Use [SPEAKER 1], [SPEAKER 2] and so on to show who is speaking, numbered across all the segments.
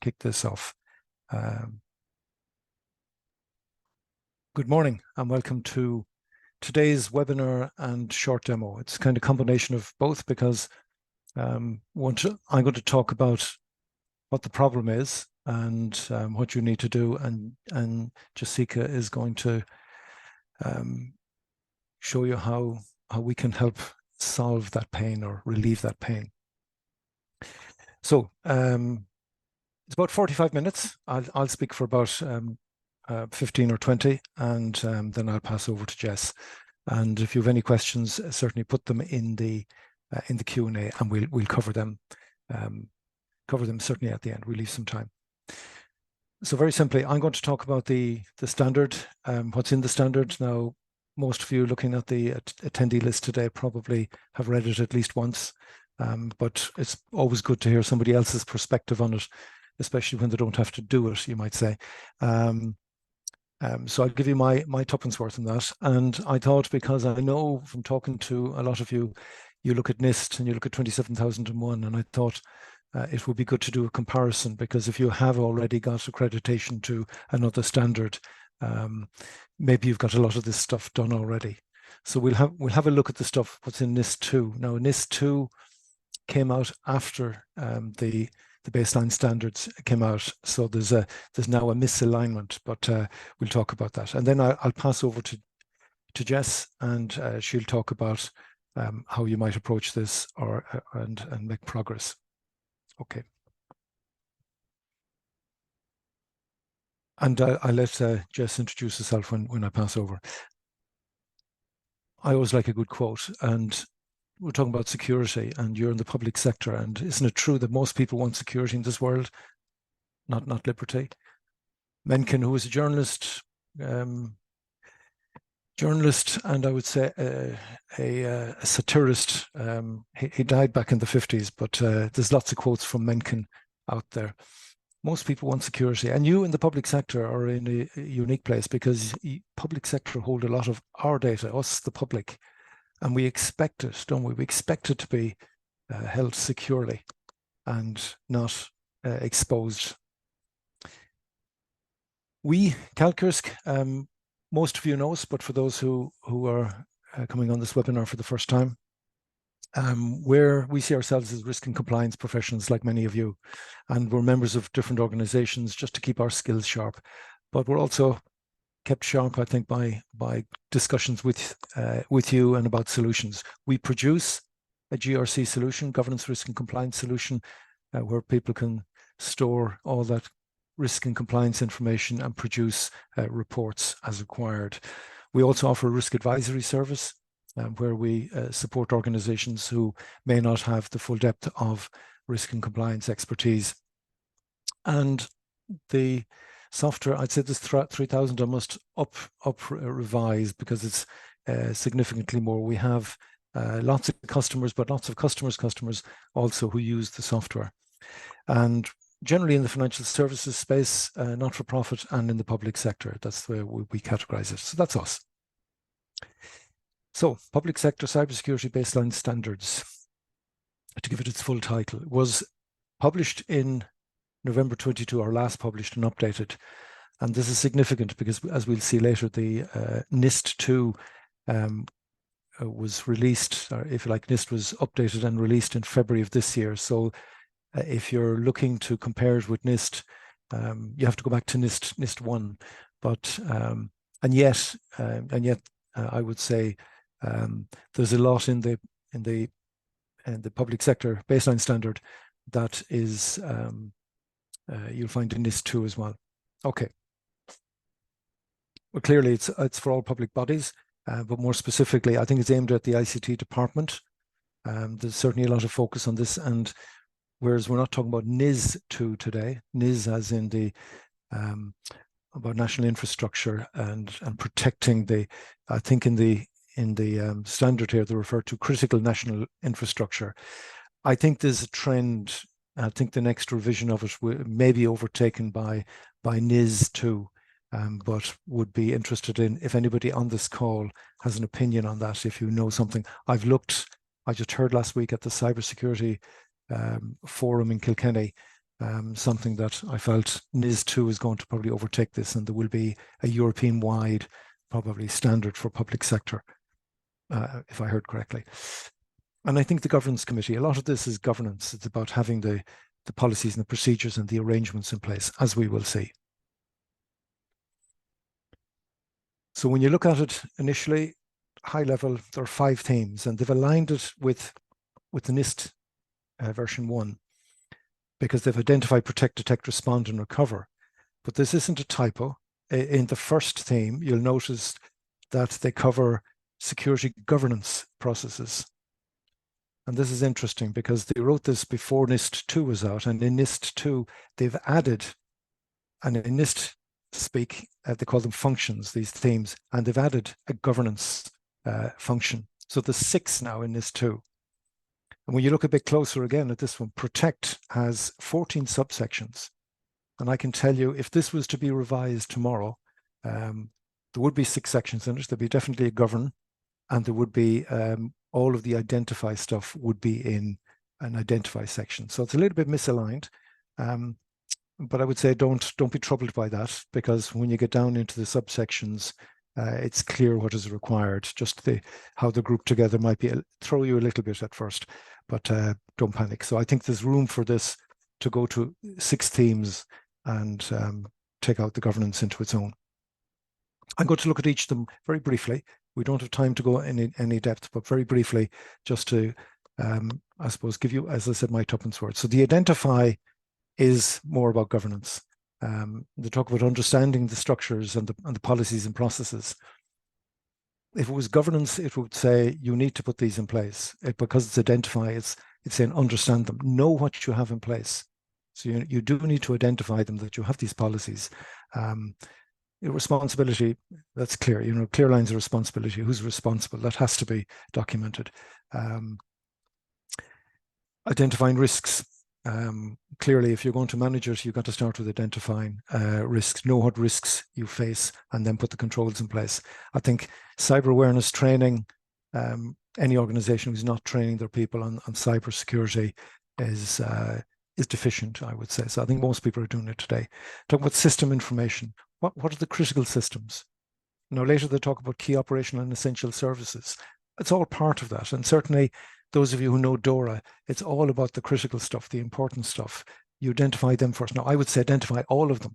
[SPEAKER 1] kick this off. Good morning and welcome to today's webinar and short demo. It's kind of a combination of both because I'm going to talk about what the problem is and what you need to do, and Jessica is going to show you how we can help solve that pain or relieve that pain. So it's about 45 minutes. I'll speak for about 15 or 20, and then I'll pass over to Jess. And if you have any questions, certainly put them in the Q&A, and we'll cover them. Cover them certainly at the end. We'll leave some time. So very simply, I'm going to talk about the standard, what's in the standard. Now, most of you looking at the attendee list today probably have read it at least once, but it's always good to hear somebody else's perspective on it, especially when they don't have to do it, you might say. So I'll give you my tuppence worth on that. And I thought, because I know from talking to a lot of you, you look at NIST and you look at 27001, and I thought it would be good to do a comparison, because if you have already got accreditation to another standard, maybe you've got a lot of this stuff done already. So we'll have a look at the stuff what's in NIST-2. Now, NIST-2 came out after the baseline standards came out, so there's now a misalignment, but we'll talk about that. And then I'll pass over to Jess, and she'll talk about how you might approach this and make progress. Okay. And I'll let Jess introduce herself when I pass over. I always like a good quote, and we're talking about security, and you're in the public sector, and isn't it true that most people want security in this world, not liberty? Mencken, who was a journalist, and I would say a satirist, he died back in the 50s, but there's lots of quotes from Mencken out there. Most people want security, and you in the public sector are in a unique place, because public sector hold a lot of our data, us, the public, and we expect it, don't we? We expect it to be held securely and not exposed. We, calQrisk, most of you know us, but for those who are coming on this webinar for the first time, we see ourselves as risk and compliance professionals like many of you, and we're members of different organizations just to keep our skills sharp. But we're also kept sharp, I think, by discussions with you and about solutions. We produce a GRC solution, governance, risk and compliance solution, where people can store all that risk and compliance information and produce reports as required. We also offer a risk advisory service, where we support organizations who may not have the full depth of risk and compliance expertise. And the software, I'd say this 3000 I must revise, because it's significantly more. We have lots of customers, but lots of customers also who use the software. And generally in the financial services space, not-for-profit, and in the public sector. That's the way we categorize it. So that's us. So, public sector cybersecurity baseline standards, to give it its full title, was published in November 22, or last published and updated. And this is significant because, as we'll see later, the NIST-2 was released, or if you like, NIST was updated and released in February of this year. So if you're looking to compare it with NIST, you have to go back to NIST 1. But and yet I would say there's a lot in the public sector baseline standard that is you'll find in NIST-2 as well. Okay. Well, clearly it's for all public bodies, but more specifically, I think it's aimed at the ICT department. There's certainly a lot of focus on this, and whereas we're not talking about NIS2 today, NIS as in the about national infrastructure and protecting the, I think in the standard here they refer to critical national infrastructure. I think there's a trend. I think the next revision of it may be overtaken by NIS2, but would be interested in, if anybody on this call has an opinion on that, if you know something. I've looked, I just heard last week at the cybersecurity forum in Kilkenny, something that I felt NIS2 is going to probably overtake this, and there will be a European-wide probably standard for public sector, if I heard correctly. And I think the governance committee, a lot of this is governance. It's about having the policies and the procedures and the arrangements in place, as we will see. So when you look at it initially, high level, there are 5 themes, and they've aligned it with the NIST version 1, because they've identified protect, detect, respond, and recover. But this isn't a typo. In the first theme, you'll notice that they cover security governance processes. And this is interesting because they wrote this before NIST-2 was out, and in NIST-2, they've added, and in NIST speak, they call them functions, these themes, and they've added a governance function. So there's 6 now in NIST-2. And when you look a bit closer again at this one, protect has 14 subsections. And I can tell you, if this was to be revised tomorrow, there would be 6 sections in it. There'd be definitely a govern, and there would be all of the identify stuff would be in an identify section. So it's a little bit misaligned, but I would say don't be troubled by that, because when you get down into the subsections, it's clear what is required. Just how they're grouped together might throw you a little bit at first, but don't panic. So I think there's room for this to go to 6 themes and take out the governance into its own. I'm going to look at each of them very briefly. We don't have time to go in any depth, but very briefly, just to, I suppose, give you, as I said, my tuppence worth. So the identify is more about governance. They talk about understanding the structures and the policies and processes. If it was governance, it would say you need to put these in place. Because it's identify, it's saying understand them, know what you have in place. So you do need to identify them, that you have these policies. Responsibility, that's clear. Clear lines of responsibility. Who's responsible? That has to be documented. Identifying risks. Clearly, if you're going to manage it, you've got to start with identifying risks, know what risks you face, and then put the controls in place. I think cyber awareness training, any organization who's not training their people on cybersecurity is deficient, I would say. So I think most people are doing it today. Talk about system information. What are the critical systems? Now, later they talk about key operational and essential services. It's all part of that. And certainly, those of you who know DORA, it's all about the critical stuff, the important stuff. You identify them first. Now, I would say identify all of them,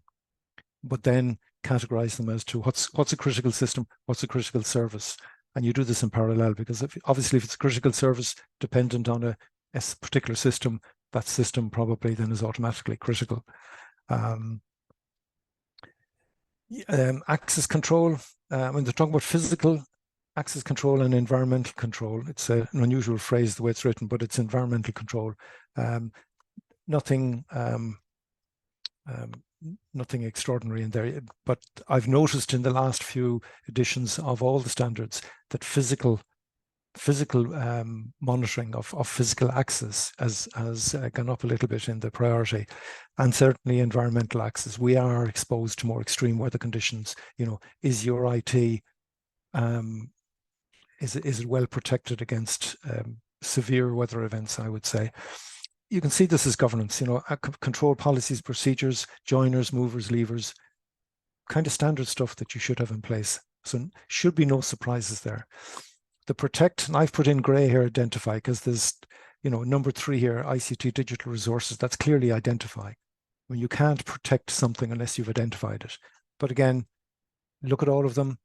[SPEAKER 1] but then categorize them as to what's a critical system, what's a critical service. And you do this in parallel, because obviously if it's a critical service dependent on a particular system, that system probably then is automatically critical. Access control, when they're talking about physical access control and environmental control, it's an unusual phrase the way it's written, but it's environmental control. Nothing extraordinary in there, but I've noticed in the last few editions of all the standards that physical monitoring of physical access has gone up a little bit in the priority, and certainly environmental access. We are exposed to more extreme weather conditions. Is your IT is it well protected against severe weather events? I would say. You can see this as governance. Control policies, procedures, joiners, movers, levers, kind of standard stuff that you should have in place. So should be no surprises there. The protect, and I've put in gray here, identify, because there's, number 3 here, ICT digital resources, that's clearly identify. When you can't protect something unless you've identified it. But again, look at all of them.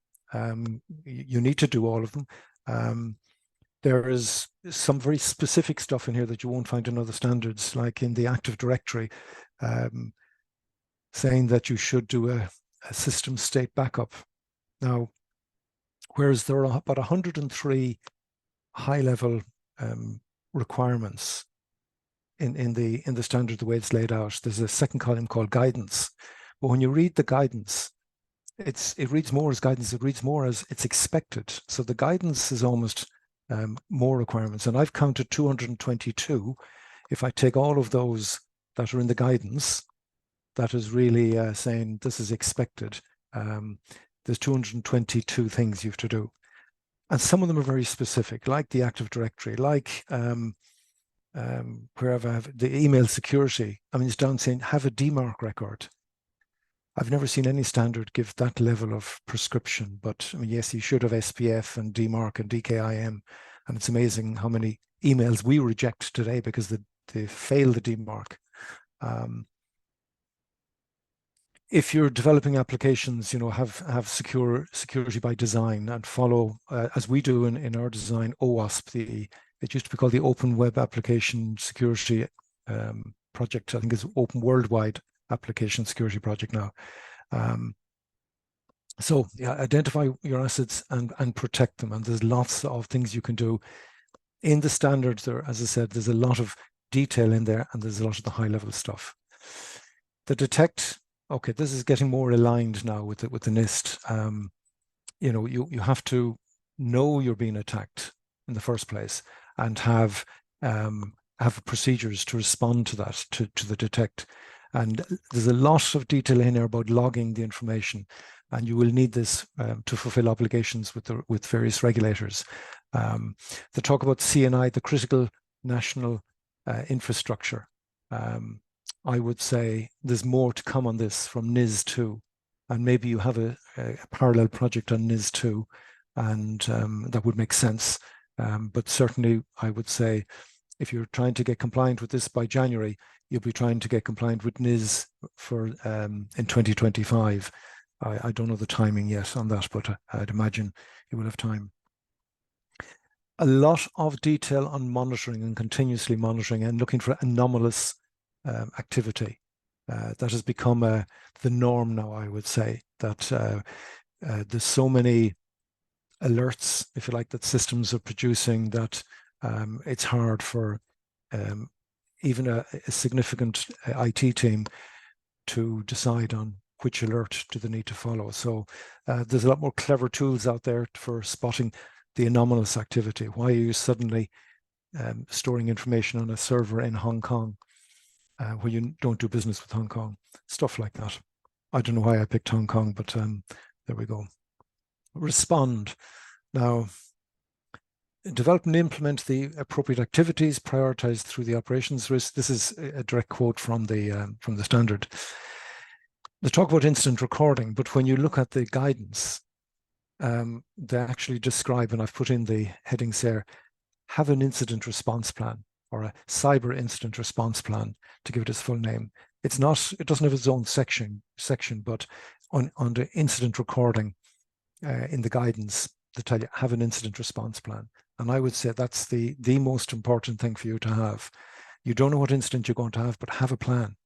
[SPEAKER 1] You need to do all of them. There is some very specific stuff in here that you won't find in other standards, like in the Active Directory, saying that you should do a system state backup. Now, whereas there are about 103 high-level requirements in the standard, the way it's laid out, there's a second column called guidance. But when you read the guidance, it reads more as guidance. It reads more as it's expected. So the guidance is almost more requirements, and I've counted 222. If I take all of those that are in the guidance, that is really saying this is expected. There's 222 things you have to do. And some of them are very specific, like the Active Directory, like wherever I have the email security, I mean, it's down saying have a DMARC record. I've never seen any standard give that level of prescription, but I mean, yes, you should have SPF and DMARC and DKIM, and it's amazing how many emails we reject today because they fail the DMARC. If you're developing applications, you know, have security by design and follow, as we do in our design, OWASP. It used to be called the Open Web Application Security Project. I think it's Open Worldwide Application Security Project now. So yeah, identify your assets and protect them. And there's lots of things you can do in the standards. There, as I said, there's a lot of detail in there, and there's a lot of the high level stuff. The detect. Okay, this is getting more aligned now with the NIST. You know, you have to know you're being attacked in the first place, and have procedures to respond to that, to the detect. And there's a lot of detail in here about logging the information, and you will need this to fulfill obligations with various regulators. They talk about CNI, the critical national infrastructure. I would say there's more to come on this from NIS2, and maybe you have a parallel project on NIS2, and that would make sense. But certainly I would say if you're trying to get compliant with this by January, you'll be trying to get compliant with NIS for in 2025. I don't know the timing yet on that, but I'd imagine you will have time. A lot of detail on monitoring and continuously monitoring and looking for anomalous activity. That has become the norm now, I would say, that there's so many alerts, if you like, that systems are producing that it's hard for even a significant IT team to decide on which alert do they need to follow. So there's a lot more clever tools out there for spotting the anomalous activity. Why are you suddenly storing information on a server in Hong Kong where you don't do business with Hong Kong? Stuff like that. I don't know why I picked Hong Kong, but there we go. Respond. Now, develop and implement the appropriate activities prioritized through the operations risk. This is a direct quote from the standard. They talk about incident recording, but when you look at the guidance, they actually describe, and I've put in the headings there, have an incident response plan or a cyber incident response plan, to give it its full name. It's not, it doesn't have its own section, but on the incident recording in the guidance, they tell you have an incident response plan. And I would say that's the most important thing for you to have. You don't know what incident you're going to have, but have a plan.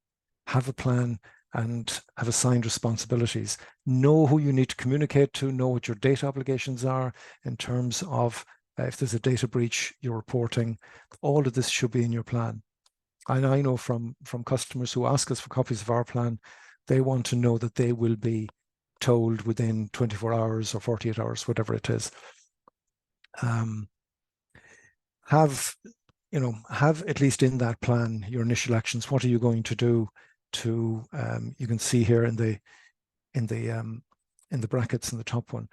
[SPEAKER 1] Have a plan and have assigned responsibilities. Know who you need to communicate to, know what your data obligations are in terms of if there's a data breach, you're reporting. All of this should be in your plan. And I know from customers who ask us for copies of our plan, they want to know that they will be told within 24 hours or 48 hours, whatever it is. Have at least in that plan your initial actions. What are you going to do to? You can see here in the brackets in the top one.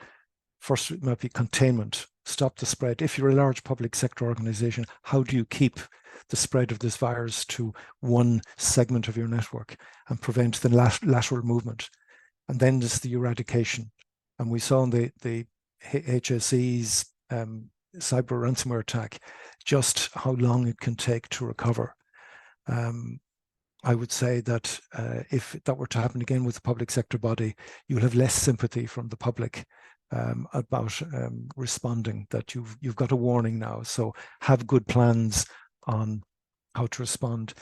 [SPEAKER 1] First, it might be containment. Stop the spread. If you're a large public sector organization, how do you keep the spread of this virus to one segment of your network and prevent the lateral movement? And then there's the eradication. And we saw in the HSE's cyber ransomware attack just how long it can take to recover. I would say that if that were to happen again with the public sector body, you'll have less sympathy from the public about responding, that you've got a warning now. So have good plans on how to respond.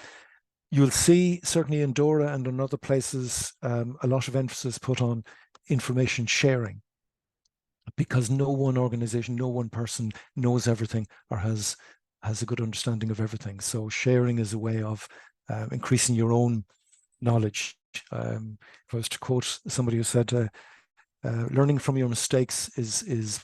[SPEAKER 1] You'll see certainly in DORA and in other places a lot of emphasis put on information sharing, because no one organization, no one person knows everything or has a good understanding of everything. So sharing is a way of increasing your own knowledge. If I was to quote somebody who said, learning from your mistakes is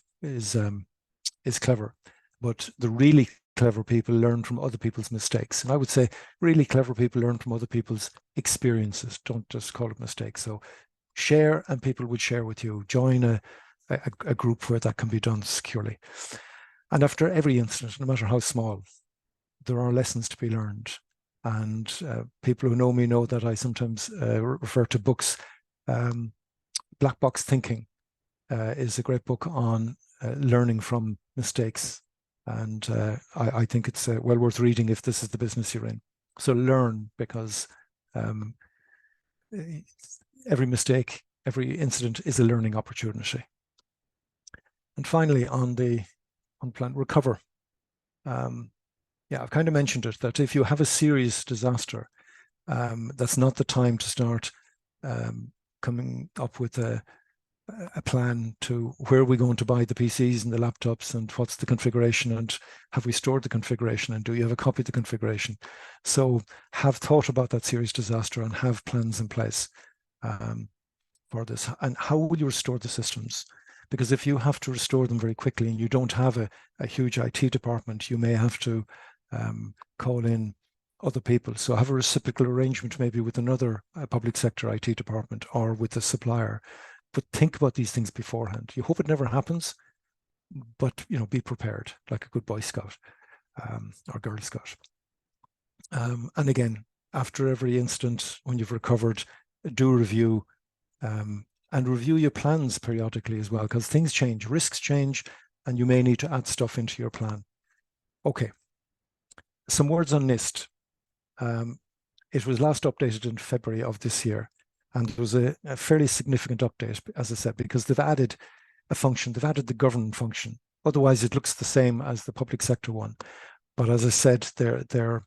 [SPEAKER 1] clever, but the really clever people learn from other people's mistakes. And I would say really clever people learn from other people's experiences. Don't just call it mistakes. So share, and people would share with you. Join a group where that can be done securely. And after every incident, no matter how small, there are lessons to be learned. And people who know me know that I sometimes refer to books. Black Box Thinking is a great book on learning from mistakes. And I think it's well worth reading if this is the business you're in. So learn, because every mistake, every incident is a learning opportunity. And finally, on plan, recover. Yeah, I've kind of mentioned it, that if you have a serious disaster, that's not the time to start coming up with a plan to where are we going to buy the PCs and the laptops, and what's the configuration, and have we stored the configuration, and do you have a copy of the configuration? So have thought about that serious disaster and have plans in place for this. And how will you restore the systems? Because if you have to restore them very quickly and you don't have a huge IT department, you may have to call in other people. So have a reciprocal arrangement maybe with another public sector IT department or with a supplier. But think about these things beforehand. You hope it never happens, but be prepared, like a good Boy Scout or Girl Scout. And again, after every incident, when you've recovered, do a review and review your plans periodically as well, because things change, risks change, and you may need to add stuff into your plan. Okay, some words on NIST. It was last updated in February of this year. And it was a fairly significant update, as I said, because they've added a function, they've added the governance function. Otherwise, it looks the same as the public sector one. But as I said, they've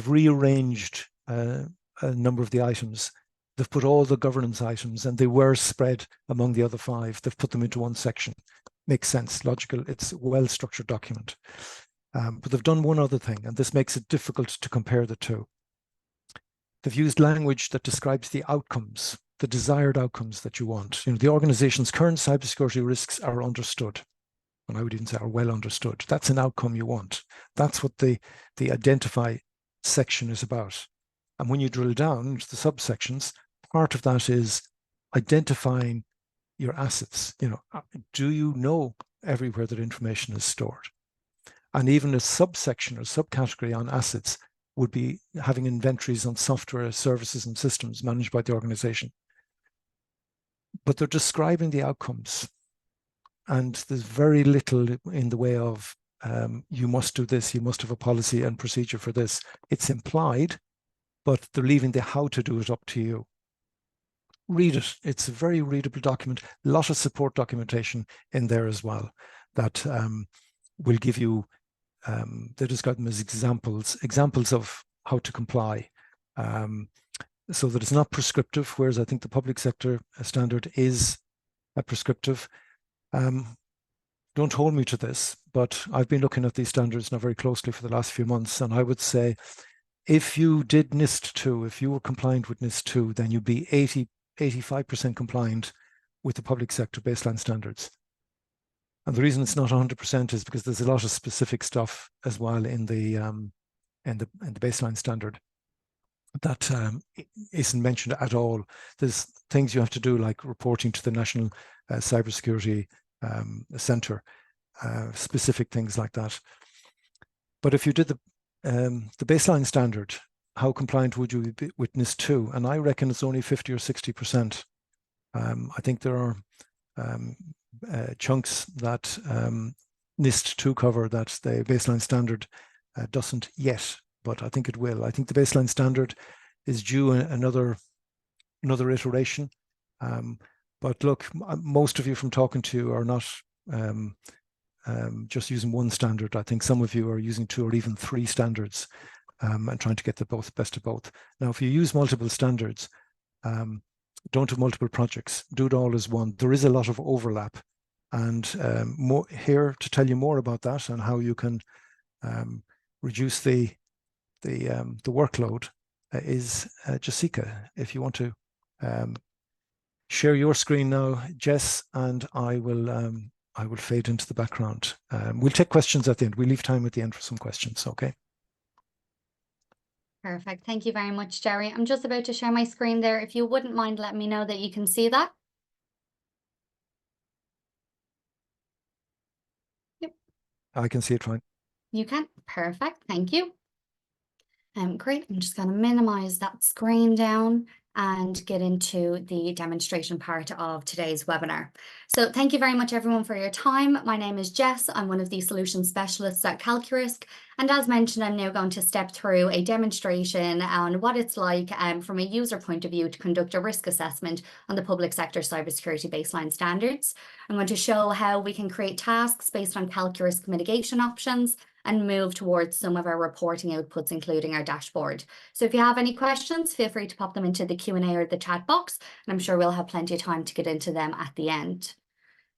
[SPEAKER 1] rearranged a number of the items. They've put all the governance items, and they were spread among the other 5. They've put them into one section. Makes sense, logical. It's a well-structured document. But they've done one other thing, and this makes it difficult to compare the two. They've used language that describes the outcomes, the desired outcomes that you want. The organization's current cybersecurity risks are understood. And I would even say are well understood. That's an outcome you want. That's what the identify section is about. And when you drill down into the subsections, part of that is identifying your assets. Do you know everywhere that information is stored? And even a subsection or subcategory on assets would be having inventories on software, services, and systems managed by the organization. But they're describing the outcomes. And there's very little in the way of you must do this, you must have a policy and procedure for this. It's implied, but they're leaving the how to do it up to you. Read it. It's a very readable document. A lot of support documentation in there as well that will give you they describe them as examples of how to comply, so that it's not prescriptive, whereas I think the public sector standard is prescriptive. Don't hold me to this, but I've been looking at these standards now very closely for the last few months, and I would say if you did NIST-2, if you were compliant with NIST-2, then you'd be 85% compliant with the public sector baseline standards. And the reason it's not 100% is because there's a lot of specific stuff as well in the baseline standard that isn't mentioned at all. There's things you have to do, like reporting to the National Cybersecurity Center, specific things like that. But if you did the baseline standard, how compliant would you be with NIST-2? And I reckon it's only 50 or 60%. I think there are chunks that NIST-2 cover that the baseline standard doesn't yet, but I think it will. I think the baseline standard is due another iteration. But look, most of you from talking to you are not just using one standard. I think some of you are using 2 or even 3 standards and trying to get the best of both. Now, if you use multiple standards, don't do multiple projects. Do it all as one. There is a lot of overlap, and more here to tell you more about that and how you can reduce the workload is Jessica. If you want to share your screen now, Jess, and I will fade into the background. We'll take questions at the end. We'll leave time at the end for some questions. Okay.
[SPEAKER 2] Perfect. Thank you very much, Jerry. I'm just about to share my screen there. If you wouldn't mind letting me know that you can see that. Yep.
[SPEAKER 1] I can see it fine.
[SPEAKER 2] You can. Perfect. Thank you. Great, I'm just going to minimize that screen down and get into the demonstration part of today's webinar. So thank you very much everyone for your time. My name is Jess. I'm one of the solution specialists at calQrisk. And as mentioned, I'm now going to step through a demonstration on what it's like from a user point of view to conduct a risk assessment on the public sector cybersecurity baseline standards. I'm going to show how we can create tasks based on calQrisk mitigation options and move towards some of our reporting outputs, including our dashboard. So if you have any questions, feel free to pop them into the Q&A or the chat box, and I'm sure we'll have plenty of time to get into them at the end.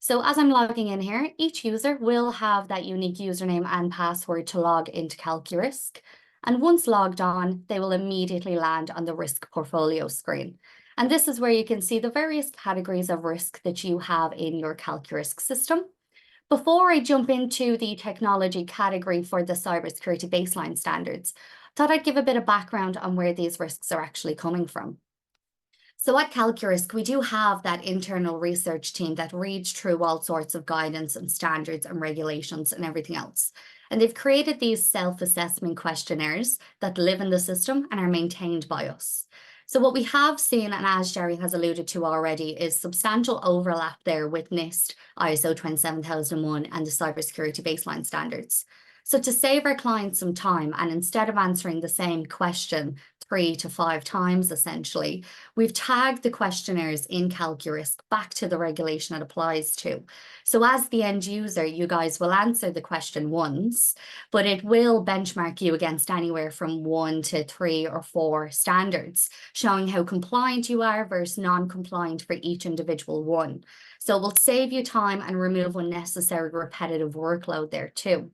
[SPEAKER 2] So as I'm logging in here, each user will have that unique username and password to log into calQrisk. And once logged on, they will immediately land on the risk portfolio screen. And this is where you can see the various categories of risk that you have in your calQrisk system. Before I jump into the technology category for the cybersecurity baseline standards, I thought I'd give a bit of background on where these risks are actually coming from. So at calQrisk, we do have that internal research team that reads through all sorts of guidance and standards and regulations and everything else. And they've created these self-assessment questionnaires that live in the system and are maintained by us. So what we have seen, and as Jerry has alluded to already, is substantial overlap there with NIST, ISO 27001 and the cybersecurity baseline standards. So to save our clients some time, and instead of answering the same question 3 to 5 times, essentially, we've tagged the questionnaires in calQrisk back to the regulation it applies to. So as the end user, you guys will answer the question once, but it will benchmark you against anywhere from 1 to 3 or 4 standards, showing how compliant you are versus non-compliant for each individual one. So it will save you time and remove unnecessary repetitive workload there too.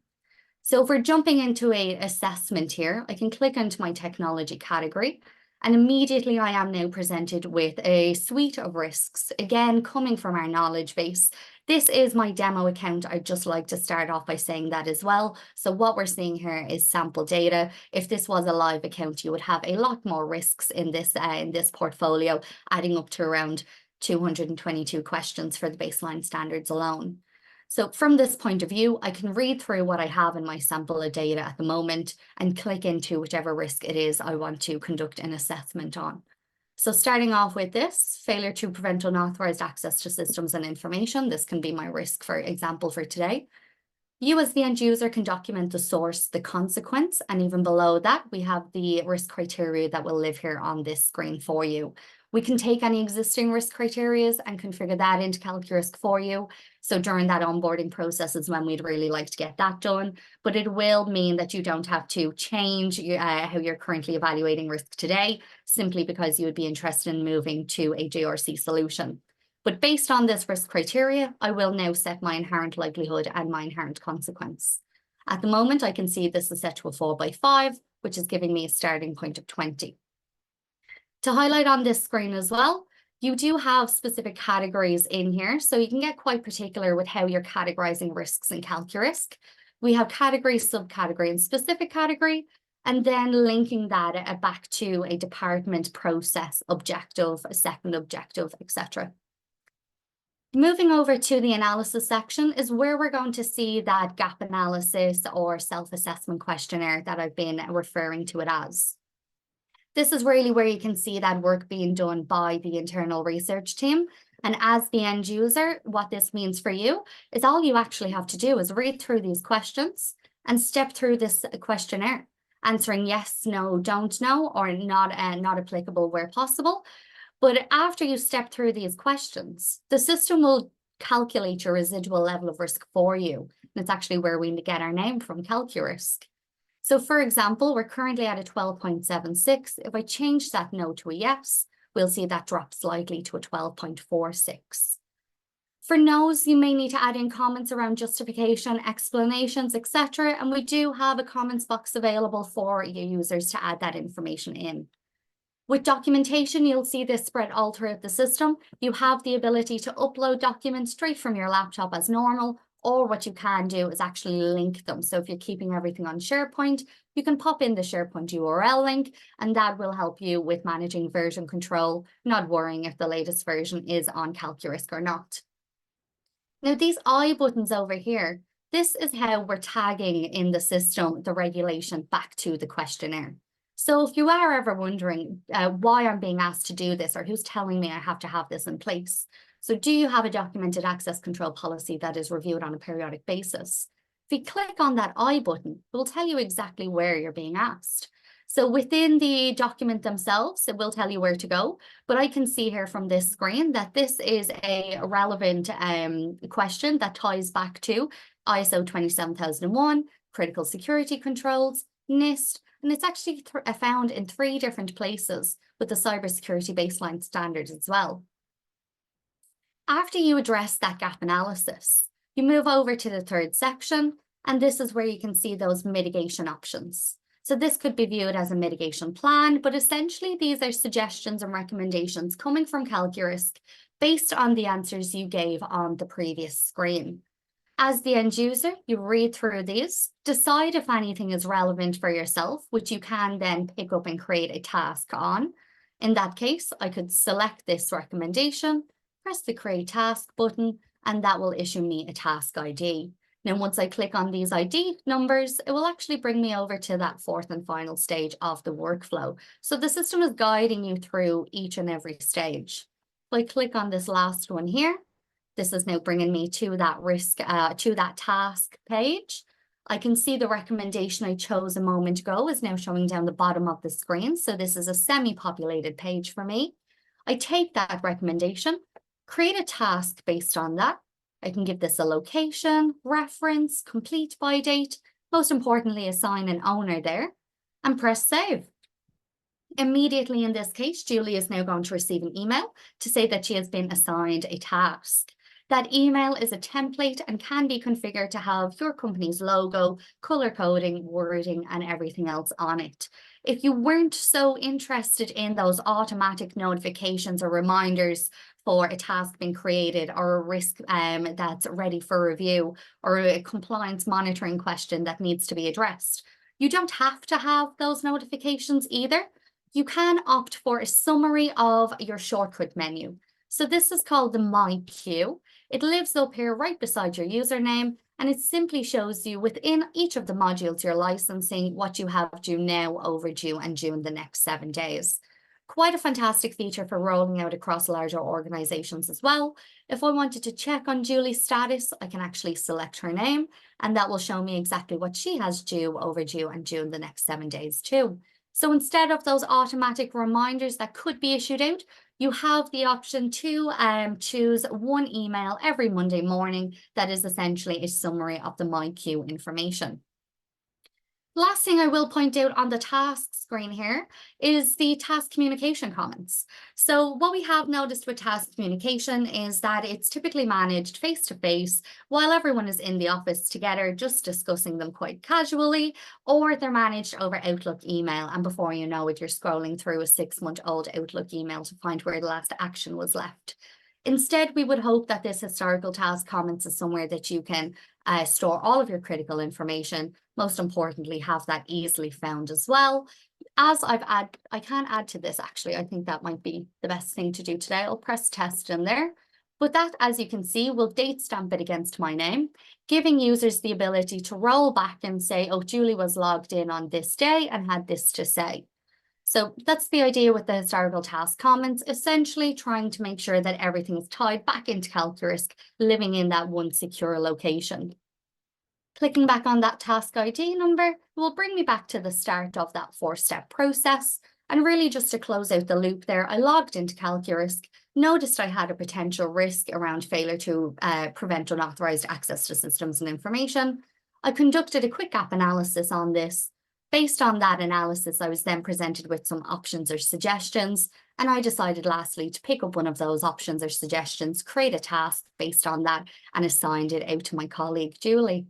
[SPEAKER 2] So if we're jumping into an assessment here, I can click into my technology category, and immediately I am now presented with a suite of risks, again, coming from our knowledge base. This is my demo account. I'd just like to start off by saying that as well. So what we're seeing here is sample data. If this was a live account, you would have a lot more risks in this portfolio, adding up to around 222 questions for the baseline standards alone. So from this point of view, I can read through what I have in my sample of data at the moment and click into whichever risk it is I want to conduct an assessment on. So starting off with this, failure to prevent unauthorized access to systems and information. This can be my risk, for example, for today. You as the end user can document the source, the consequence, and even below that, we have the risk criteria that will live here on this screen for you. We can take any existing risk criteria and configure that into calQrisk for you. So during that onboarding process is when we'd really like to get that done, but it will mean that you don't have to change how you're currently evaluating risk today, simply because you would be interested in moving to a GRC solution. But based on this risk criteria, I will now set my inherent likelihood and my inherent consequence. At the moment, I can see this is set to a 4 by 5, which is giving me a starting point of 20. To highlight on this screen as well, you do have specific categories in here, so you can get quite particular with how you're categorizing risks in calQrisk. We have category, subcategory, and specific category, and then linking that back to a department, process, objective, a second objective, etc. Moving over to the analysis section is where we're going to see that gap analysis or self-assessment questionnaire that I've been referring to it as. This is really where you can see that work being done by the internal research team. And as the end user, what this means for you is all you actually have to do is read through these questions and step through this questionnaire, answering yes, no, don't know, or not applicable where possible. But after you step through these questions, the system will calculate your residual level of risk for you. And it's actually where we get our name from, calQrisk. So for example, we're currently at a 12.76. If I change that no to a yes, we'll see that drop slightly to a 12.46. For no's, you may need to add in comments around justification, explanations, etc. And we do have a comments box available for your users to add that information in. With documentation, you'll see this spread all throughout the system. You have the ability to upload documents straight from your laptop as normal, or what you can do is actually link them. So if you're keeping everything on SharePoint, you can pop in the SharePoint URL link, and that will help you with managing version control, not worrying if the latest version is on calQrisk or not. Now, these I buttons over here, this is how we're tagging in the system the regulation back to the questionnaire. So if you are ever wondering why I'm being asked to do this or who's telling me I have to have this in place, so do you have a documented access control policy that is reviewed on a periodic basis? If you click on that I button, it will tell you exactly where you're being asked. So within the document themselves, it will tell you where to go, but I can see here from this screen that this is a relevant question that ties back to ISO 27001, critical security controls, NIST, and it's actually found in 3 different places with the cybersecurity baseline standards as well. After you address that gap analysis, you move over to the 3rd section, and this is where you can see those mitigation options. So this could be viewed as a mitigation plan, but essentially these are suggestions and recommendations coming from calQrisk based on the answers you gave on the previous screen. As the end user, you read through these, decide if anything is relevant for yourself, which you can then pick up and create a task on. In that case, I could select this recommendation, press the Create Task button, and that will issue me a task ID. Now, once I click on these ID numbers, it will actually bring me over to that 4th and final stage of the workflow. So the system is guiding you through each and every stage. If I click on this last one here, this is now bringing me to that to that task page. I can see the recommendation I chose a moment ago is now showing down the bottom of the screen. So this is a semi-populated page for me. I take that recommendation, create a task based on that. I can give this a location, reference, complete by date, most importantly, assign an owner there, and press save. Immediately in this case, Julie is now going to receive an email to say that she has been assigned a task. That email is a template and can be configured to have your company's logo, color coding, wording, and everything else on it. If you weren't so interested in those automatic notifications or reminders for a task being created or a risk that's ready for review or a compliance monitoring question that needs to be addressed, you don't have to have those notifications either. You can opt for a summary of your shortcut menu. So this is called the My Queue. It lives up here right beside your username, and it simply shows you within each of the modules you're licensing what you have due now, overdue, and due in the next 7 days. Quite a fantastic feature for rolling out across larger organizations as well. If I wanted to check on Julie's status, I can actually select her name, and that will show me exactly what she has due, overdue, and due in the next 7 days too. So instead of those automatic reminders that could be issued out, you have the option to choose one email every Monday morning that is essentially a summary of the My Queue information. Last thing I will point out on the task screen here is the task communication comments. So what we have noticed with task communication is that it's typically managed face-to-face while everyone is in the office together, just discussing them quite casually, or they're managed over Outlook email. And before you know it, you're scrolling through a 6-month-old Outlook email to find where the last action was left. Instead, we would hope that this historical task comments is somewhere that you can store all of your critical information. Most importantly, have that easily found as well. As I can add to this actually. I think that might be the best thing to do today. I'll press test in there. But that, as you can see, will date stamp it against my name, giving users the ability to roll back and say, oh, Julie was logged in on this day and had this to say. So that's the idea with the historical task comments, essentially trying to make sure that everything is tied back into calQrisk, living in that one secure location. Clicking back on that task ID number will bring me back to the start of that 4-step process. And really just to close out the loop there, I logged into calQrisk, noticed I had a potential risk around failure to prevent unauthorized access to systems and information. I conducted a quick gap analysis on this. Based on that analysis, I was then presented with some options or suggestions, and I decided lastly to pick up one of those options or suggestions, create a task based on that, and assigned it out to my colleague, Julie.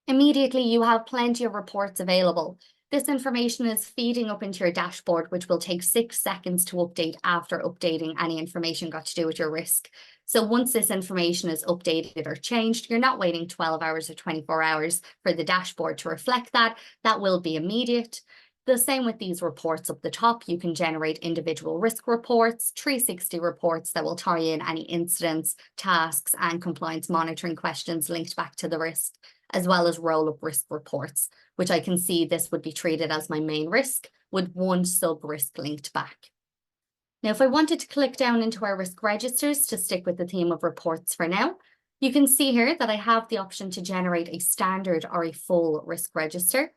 [SPEAKER 2] Immediately, you have plenty of reports available. This information is feeding up into your dashboard, which will take 6 seconds to update after updating any information got to do with your risk. So once this information is updated or changed, you're not waiting 12 hours or 24 hours for the dashboard to reflect that. That will be immediate. The same with these reports up the top. You can generate individual risk reports, 360 reports that will tie in any incidents, tasks, and compliance monitoring questions linked back to the risk, as well as roll-up risk reports, which I can see this would be treated as my main risk. with one sub-risk linked back. Now, if I wanted to click down into our risk registers to stick with the theme of reports for now, you can see here that I have the option to generate a standard or a full risk register.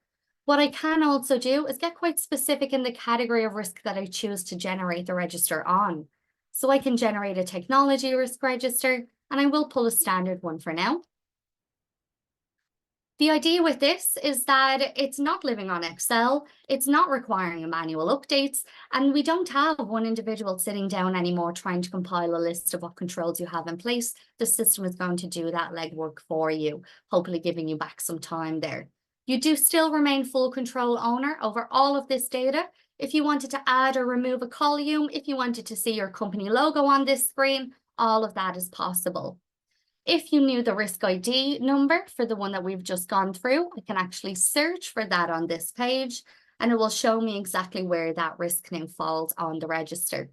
[SPEAKER 2] What I can also do is get quite specific in the category of risk that I choose to generate the register on. So I can generate a technology risk register, and I will pull a standard one for now. The idea with this is that it's not living on Excel, it's not requiring manual updates, and we don't have one individual sitting down anymore trying to compile a list of what controls you have in place. The system is going to do that legwork for you, hopefully giving you back some time there. You do still remain full control owner over all of this data. If you wanted to add or remove a column, if you wanted to see your company logo on this screen, all of that is possible. If you knew the risk ID number for the one that we've just gone through, I can actually search for that on this page, and it will show me exactly where that risk now falls on the register.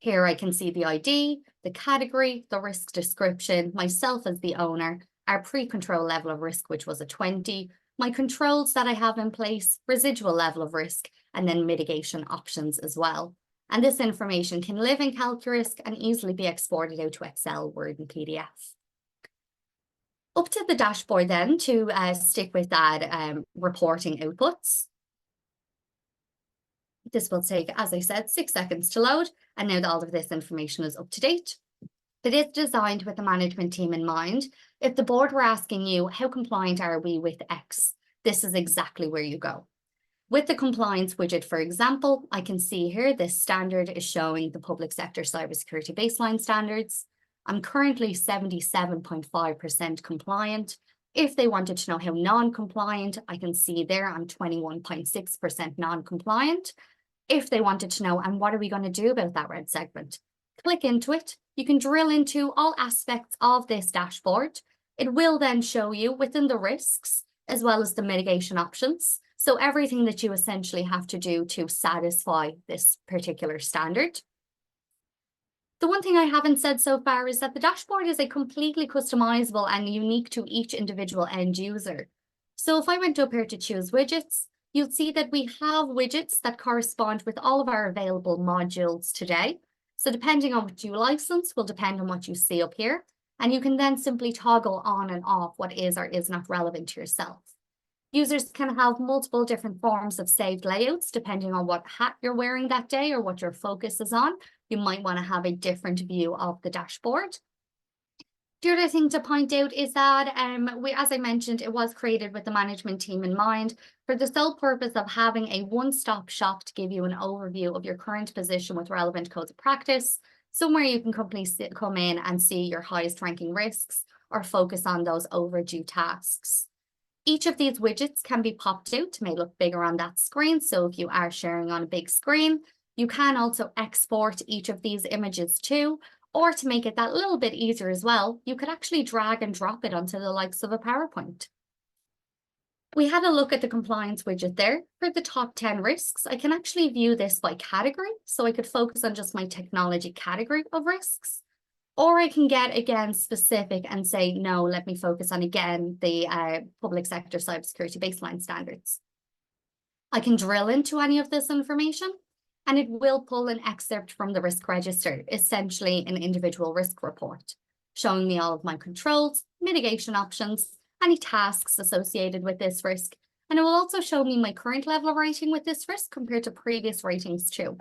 [SPEAKER 2] Here I can see the ID, the category, the risk description, myself as the owner, our pre-control level of risk, which was a 20, my controls that I have in place, residual level of risk, and then mitigation options as well. And this information can live in calQrisk and easily be exported out to Excel, Word, and PDF. Up to the dashboard then to stick with that reporting outputs. This will take, as I said, 6 seconds to load, and now that all of this information is up to date. It is designed with the management team in mind. If the board were asking you, how compliant are we with X? This is exactly where you go. With the compliance widget, for example, I can see here this standard is showing the public sector cybersecurity baseline standards. I'm currently 77.5% compliant. If they wanted to know how non-compliant, I can see there I'm 21.6% non-compliant. If they wanted to know, and what are we going to do about that red segment? Click into it. You can drill into all aspects of this dashboard. It will then show you within the risks as well as the mitigation options. So everything that you essentially have to do to satisfy this particular standard. The one thing I haven't said so far is that the dashboard is a completely customizable and unique to each individual end user. So if I went up here to choose widgets, you'll see that we have widgets that correspond with all of our available modules today. So depending on what you license will depend on what you see up here. And you can then simply toggle on and off what is or is not relevant to yourself. Users can have multiple different forms of saved layouts depending on what hat you're wearing that day or what your focus is on. You might want to have a different view of the dashboard. The other thing to point out is that, as I mentioned, it was created with the management team in mind for the sole purpose of having a one-stop shop to give you an overview of your current position with relevant codes of practice, somewhere you can come in and see your highest ranking risks or focus on those overdue tasks. Each of these widgets can be popped out to make it look bigger on that screen. So if you are sharing on a big screen, you can also export each of these images too, or to make it that little bit easier as well, you could actually drag and drop it onto the likes of a PowerPoint. We had a look at the compliance widget there. For the top 10 risks, I can actually view this by category. So I could focus on just my technology category of risks. Or I can get, again, specific and say, no, let me focus on, again, the public sector cybersecurity baseline standards. I can drill into any of this information, and it will pull an excerpt from the risk register, essentially an individual risk report, showing me all of my controls, mitigation options, any tasks associated with this risk. And it will also show me my current level of rating with this risk compared to previous ratings too.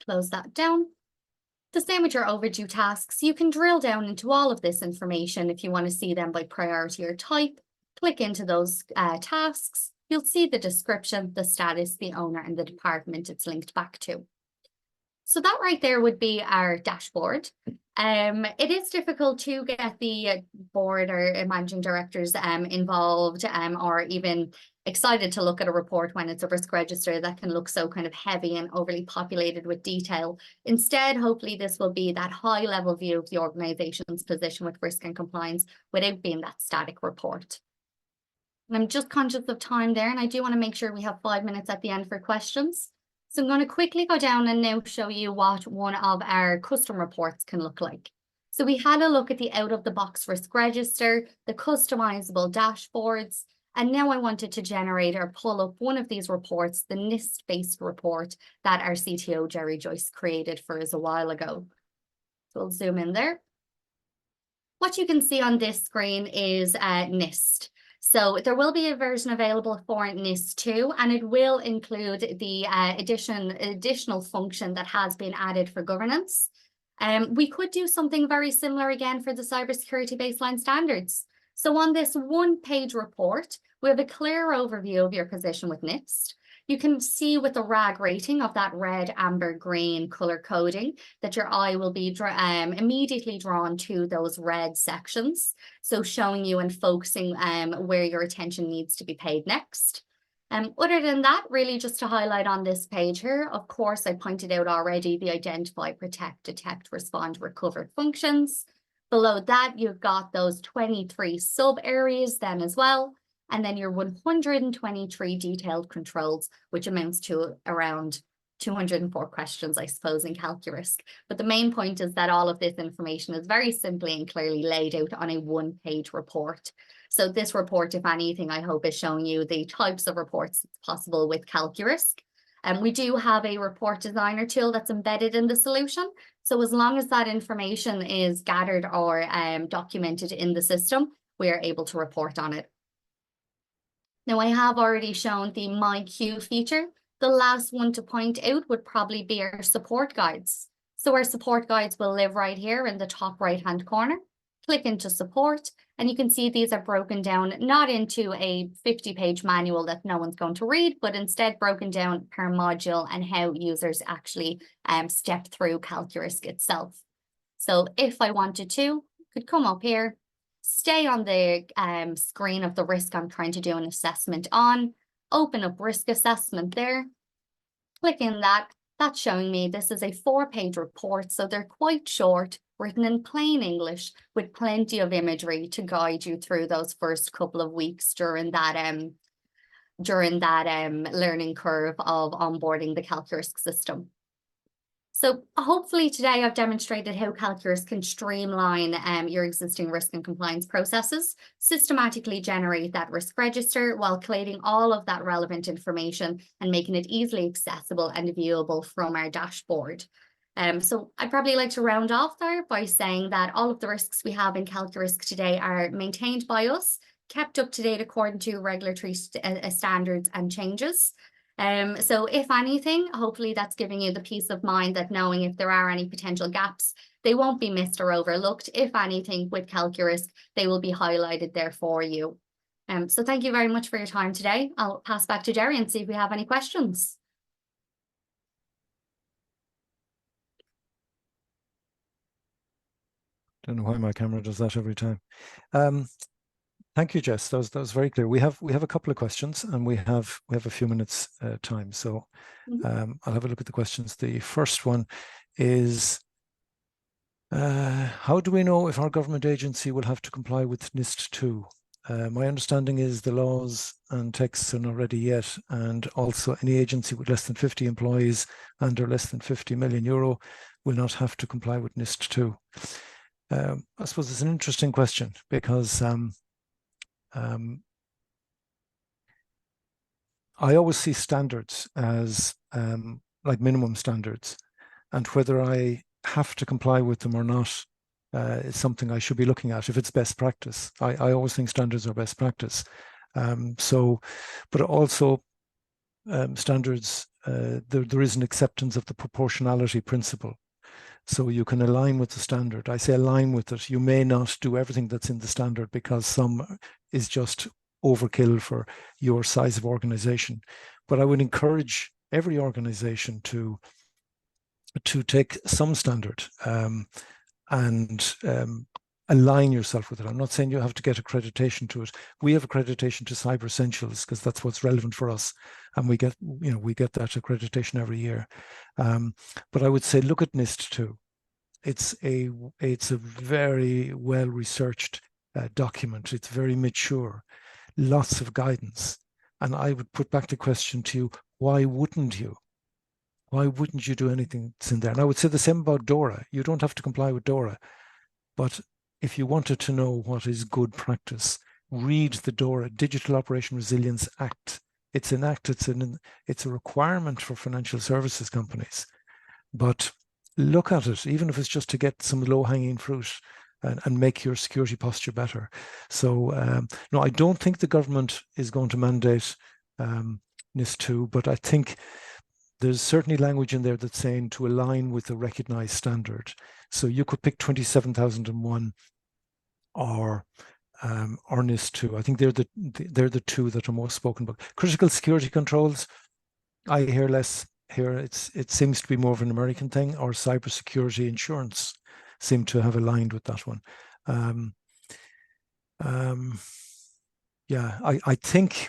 [SPEAKER 2] Close that down. The same with your overdue tasks. You can drill down into all of this information if you want to see them by priority or type. Click into those tasks. You'll see the description, the status, the owner, and the department it's linked back to. So that right there would be our dashboard. It is difficult to get the board or managing directors involved or even excited to look at a report when it's a risk register that can look so kind of heavy and overly populated with detail. Instead, hopefully this will be that high level view of the organization's position with risk and compliance without being that static report. And I'm just conscious of time there, and I do want to make sure we have 5 minutes at the end for questions. So I'm going to quickly go down and now show you what one of our custom reports can look like. So we had a look at the out-of-the-box risk register, the customizable dashboards, And now I wanted to generate or pull up one of these reports, the NIST-based report that our CTO, Joyce, created for us a while ago. So we'll zoom in there. What you can see on this screen is NIST. So there will be a version available for NIS2, and it will include the additional function that has been added for governance. We could do something very similar again for the cybersecurity baseline standards. So on this one-page report, we have a clear overview of your position with NIST. You can see with the RAG rating of that red, amber, green color coding that your eye will be immediately drawn to those red sections. So showing you and focusing where your attention needs to be paid next. Other than that, really just to highlight on this page here, of course, I pointed out already the identify, protect, detect, respond, recover functions. Below that, you've got those 23 sub areas then as well. And then your 123 detailed controls, which amounts to around 204 questions, I suppose, in calQrisk. But the main point is that all of this information is very simply and clearly laid out on a one-page report. So this report, if anything, I hope is showing you the types of reports that's possible with calQrisk. And we do have a report designer tool that's embedded in the solution. So as long as that information is gathered or documented in the system, we are able to report on it. Now, I have already shown the My Queue feature. The last one to point out would probably be our support guides. So our support guides will live right here in the top right-hand corner. Click into support, and you can see these are broken down not into a 50-page manual that no one's going to read, but instead broken down per module and how users actually step through calQrisk itself. So if I wanted to, could come up here, stay on the screen of the risk I'm trying to do an assessment on, open up risk assessment there, click in that. That's showing me this is a 4-page report, so they're quite short, written in plain English with plenty of imagery to guide you through those first couple of weeks during that learning curve of onboarding the calQrisk system. So hopefully today I've demonstrated how calQrisk can streamline your existing risk and compliance processes, systematically generate that risk register while collating all of that relevant information and making it easily accessible and viewable from our dashboard. So I'd probably like to round off there by saying that all of the risks we have in calQrisk today are maintained by us, kept up to date according to regulatory standards and changes. So if anything, hopefully that's giving you the peace of mind that knowing if there are any potential gaps, they won't be missed or overlooked. If anything, with calQrisk, they will be highlighted there for you. So thank you very much for your time today. I'll pass back to Jerry and see if we have any questions.
[SPEAKER 1] Don't know why my camera does that every time. Thank you, Jess. That was very clear. We have a couple of questions, and we have a few minutes time. So I'll have a look at the questions. The first one is, how do we know if our government agency will have to comply with NIST-2? My understanding is the laws and texts are not ready yet, and also any agency with less than 50 employees and or less than 50 million euro will not have to comply with NIST-2. I suppose it's an interesting question because I always see standards as like minimum standards, and whether I have to comply with them or not is something I should be looking at if it's best practice. I always think standards are best practice. But also standards, there is an acceptance of the proportionality principle. So you can align with the standard. I say align with it. You may not do everything that's in the standard because some is just overkill for your size of organization. But I would encourage every organization to take some standard and align yourself with it. I'm not saying you have to get accreditation to it. We have accreditation to Cyber Essentials because that's what's relevant for us, and we get that accreditation every year. But I would say look at NIST-2. It's a very well researched document. It's very mature, lots of guidance, and I would put back the question to you: why wouldn't you? Why wouldn't you do anything that's in there? And I would say the same about DORA. You don't have to comply with DORA, but if you wanted to know what is good practice, read the DORA, Digital Operation Resilience Act. It's an act, it's a requirement for financial services companies. But look at it, even if it's just to get some low-hanging fruit and make your security posture better. So no, I don't think the government is going to mandate NIS2, but I think there's certainly language in there that's saying to align with the recognized standard. So you could pick 27001 or NIS2. I think they're the two that are most spoken about. Critical security controls, I hear less here. It seems to be more of an American thing, or cybersecurity insurance seem to have aligned with that one. Yeah, I think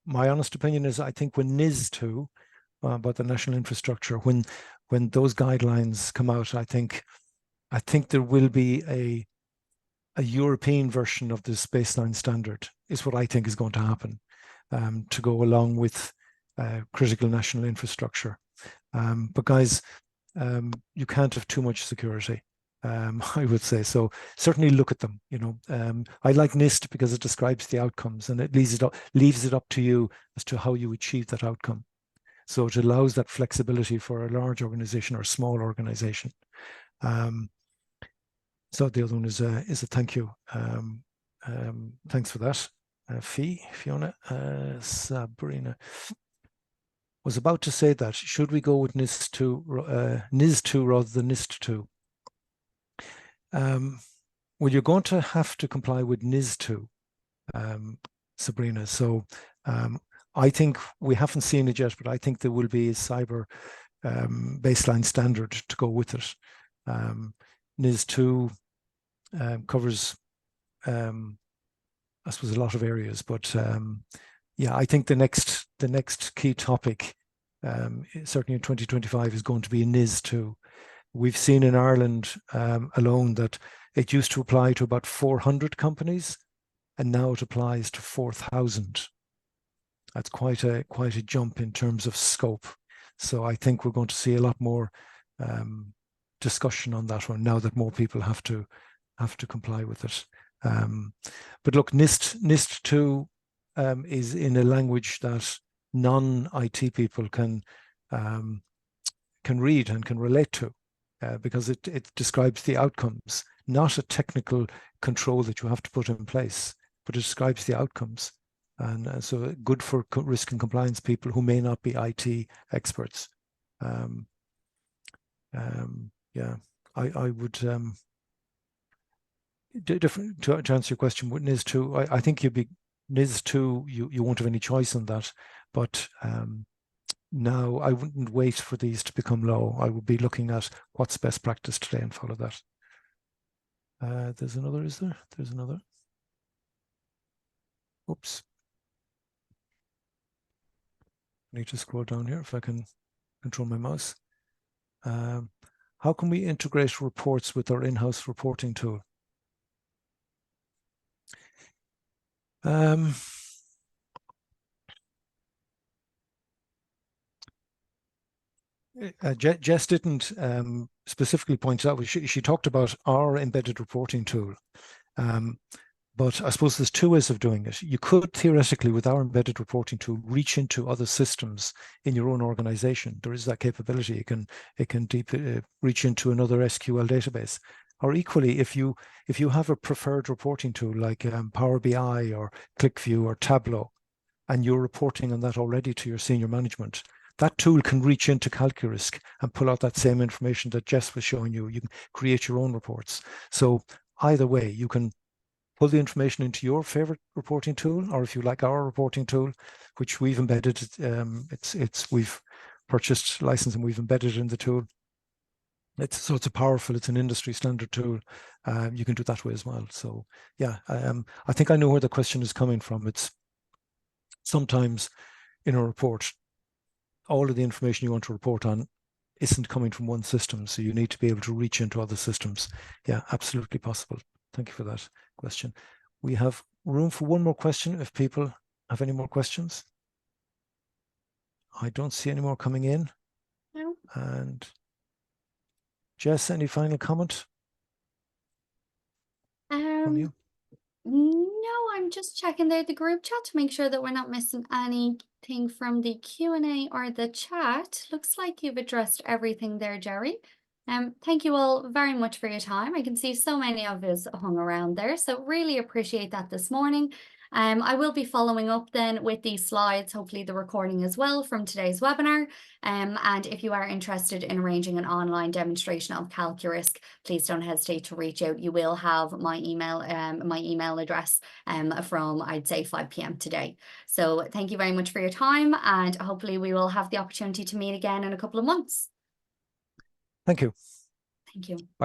[SPEAKER 1] my honest opinion is I think when NIS2 about the national infrastructure, when those guidelines come out, I think there will be a European version of this baseline standard is what I think is going to happen to go along with critical national infrastructure. But guys, you can't have too much security, I would say. So certainly look at them. You know, I like NIST because it describes the outcomes and it leaves it up to you as to how you achieve that outcome. So it allows that flexibility for a large organization or a small organization. So the other one is a thank you. Thanks for that. Fiona, Sabrina was about to say that. Should we go with NIS2 rather than NIST2? Well, you're going to have to comply with NIS2, Sabrina. So I think we haven't seen it yet, but I think there will be a cyber baseline standard to go with it. NIS2 covers, I suppose, a lot of areas, but yeah, I think the next key topic, certainly in 2025, is going to be NIS2. We've seen in Ireland alone that it used to apply to about 400 companies, and now it applies to 4,000. That's quite a jump in terms of scope. So I think we're going to see a lot more discussion on that one now that more people have to comply with it. But look, NIST2 is in a language that non-IT people can read and can relate to, because it describes the outcomes, not a technical control that you have to put in place, but it describes the outcomes. And so good for risk and compliance people who may not be IT experts. Yeah, I would, to answer your question, with NIS2, I think you'd be, NIS2, you won't have any choice on that, but now I wouldn't wait for these to become law. I would be looking at what's best practice today and follow that. There's another, is there? There's another. Oops. I need to scroll down here if I can control my mouse. How can we integrate reports with our in-house reporting tool? Jess didn't specifically point out, she talked about our embedded reporting tool. But I suppose there's two ways of doing it. You could theoretically, with our embedded reporting tool, reach into other systems in your own organization. There is that capability. It can reach into another SQL database. Or equally, if you have a preferred reporting tool like PowerBI or ClickView or Tableau, and you're reporting on that already to your senior management, that tool can reach into calQrisk and pull out that same information that Jess was showing you. You can create your own reports. So either way, you can pull the information into your favorite reporting tool, or if you like our reporting tool, which we've embedded, we've purchased license and we've embedded it in the tool. It's an industry standard tool. You can do that way as well. So yeah, I think I know where the question is coming from. It's sometimes in a report, all of the information you want to report on isn't coming from one system, so you need to be able to reach into other systems. Yeah, absolutely possible. Thank you for that question. We have room for one more question if people have any more questions. I don't see any more coming in.
[SPEAKER 2] No.
[SPEAKER 1] And Jess, any final comment from you?
[SPEAKER 2] No, I'm just checking there the group chat to make sure that we're not missing anything from the Q&A or the chat. Looks like you've addressed everything there, Jerry. Thank you all very much for your time. I can see so many of us hung around there, so really appreciate that this morning. I will be following up then with these slides, hopefully the recording as well from today's webinar. And if you are interested in arranging an online demonstration of calQrisk, please don't hesitate to reach out. You will have my email address from, I'd say, 5 p.m. today. So thank you very much for your time, and hopefully we will have the opportunity to meet again in a couple of months.
[SPEAKER 1] Thank you.
[SPEAKER 2] Thank you.
[SPEAKER 1] Bye.